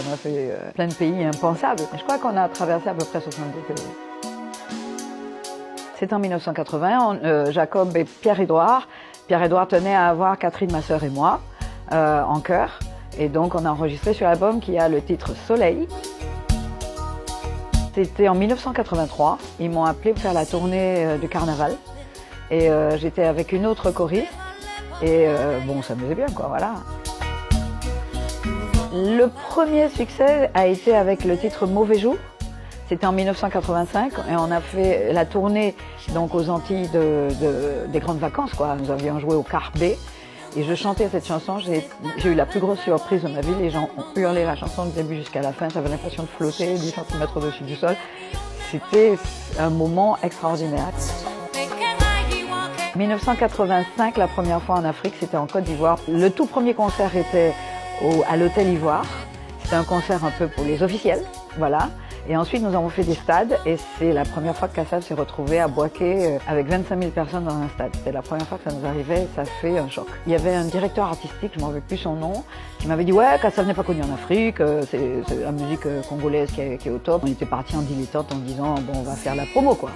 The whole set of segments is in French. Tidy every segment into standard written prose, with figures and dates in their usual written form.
On a fait plein de pays impensables. Je crois qu'on a traversé à peu près 70 pays. C'est en 1980, Jacob et Pierre-Édouard. Pierre-Édouard tenait à avoir Catherine, ma sœur et moi, en chœur. Et donc on a enregistré sur l'album qui a le titre Soleil. C'était en 1983. Ils m'ont appelé pour faire la tournée du carnaval. Et j'étais avec une autre choriste. Et bon, on s'amusait bien, quoi, voilà. Le premier succès a été avec le titre Mauvais Jour. C'était en 1985 et on a fait la tournée donc aux Antilles des grandes vacances, quoi. Nous avions joué au Carbet et je chantais cette chanson. J'ai eu la plus grosse surprise de ma vie. Les gens ont hurlé la chanson du début jusqu'à la fin. J'avais l'impression de flotter 10 cm au-dessus du sol. C'était un moment extraordinaire. 1985, la première fois en Afrique, c'était en Côte d'Ivoire. Le tout premier concert était à l'Hôtel Ivoire. C'était un concert un peu pour les officiels, voilà. Et ensuite, nous avons fait des stades et c'est la première fois que Kassav s'est retrouvé à Bouaké avec 25 000 personnes dans un stade. C'était la première fois que ça nous arrivait et ça fait un choc. Il y avait un directeur artistique, je ne m'en rappelle plus son nom, qui m'avait dit « Ouais, Kassav n'est pas connu en Afrique, c'est la musique congolaise qui est au top. » On était parti en dilettante en disant « Bon, on va faire la promo, quoi. »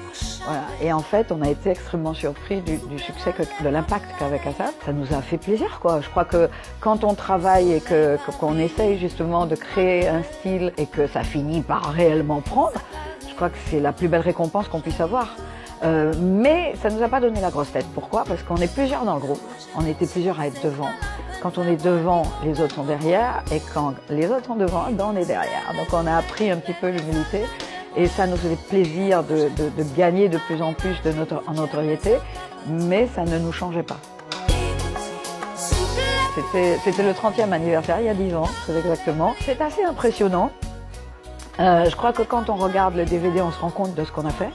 Voilà. Et en fait, on a été extrêmement surpris du succès, de l'impact qu'avait Kassav. Ça nous a fait plaisir, quoi. Je crois que quand on travaille et qu'on essaye justement de créer un style et que ça finit par réellement prendre, je crois que c'est la plus belle récompense qu'on puisse avoir. Mais ça ne nous a pas donné la grosse tête. Pourquoi? Parce qu'on est plusieurs dans le groupe. On était plusieurs à être devant. Quand on est devant, les autres sont derrière. Et quand les autres sont devant, ben on est derrière. Donc on a appris un petit peu l'humilité. Et ça nous faisait plaisir de gagner de plus en plus en notoriété. Mais ça ne nous changeait pas. C'était le 30e anniversaire, il y a 10 ans, très exactement. C'est assez impressionnant. Je crois que quand on regarde le DVD, on se rend compte de ce qu'on a fait.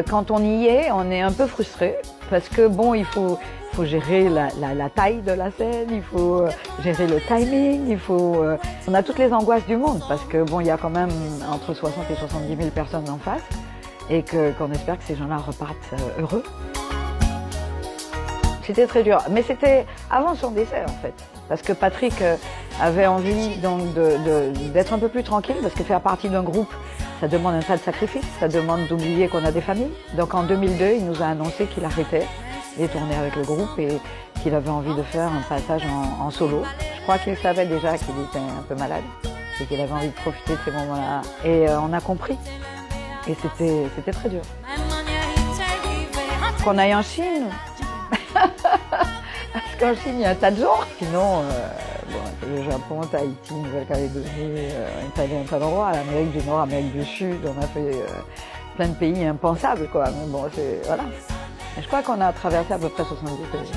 Quand on y est, on est un peu frustré parce que bon, il faut gérer la taille de la scène, il faut gérer le timing, on a toutes les angoisses du monde parce que bon, il y a quand même entre 60 et 70 000 personnes en face et qu'on espère que ces gens-là repartent heureux. C'était très dur, mais c'était avant son décès en fait, parce que Patrick avait envie donc d'être un peu plus tranquille, parce que faire partie d'un groupe, ça demande un tas de sacrifices, ça demande d'oublier qu'on a des familles. Donc en 2002, il nous a annoncé qu'il arrêtait les tournées avec le groupe et qu'il avait envie de faire un passage en solo. Je crois qu'il savait déjà qu'il était un peu malade et qu'il avait envie de profiter de ces moments-là. Et on a compris, et c'était très dur. Qu'on aille en Chine. Parce qu'en Chine, il y a un tas de gens. Sinon, le Japon, Tahiti, Nouvelle-Calédonie, un tas d'endroits, l'Amérique du Nord, l'Amérique du Sud, on a fait plein de pays impensables, quoi. Mais bon, voilà. Je crois qu'on a traversé à peu près 70 pays.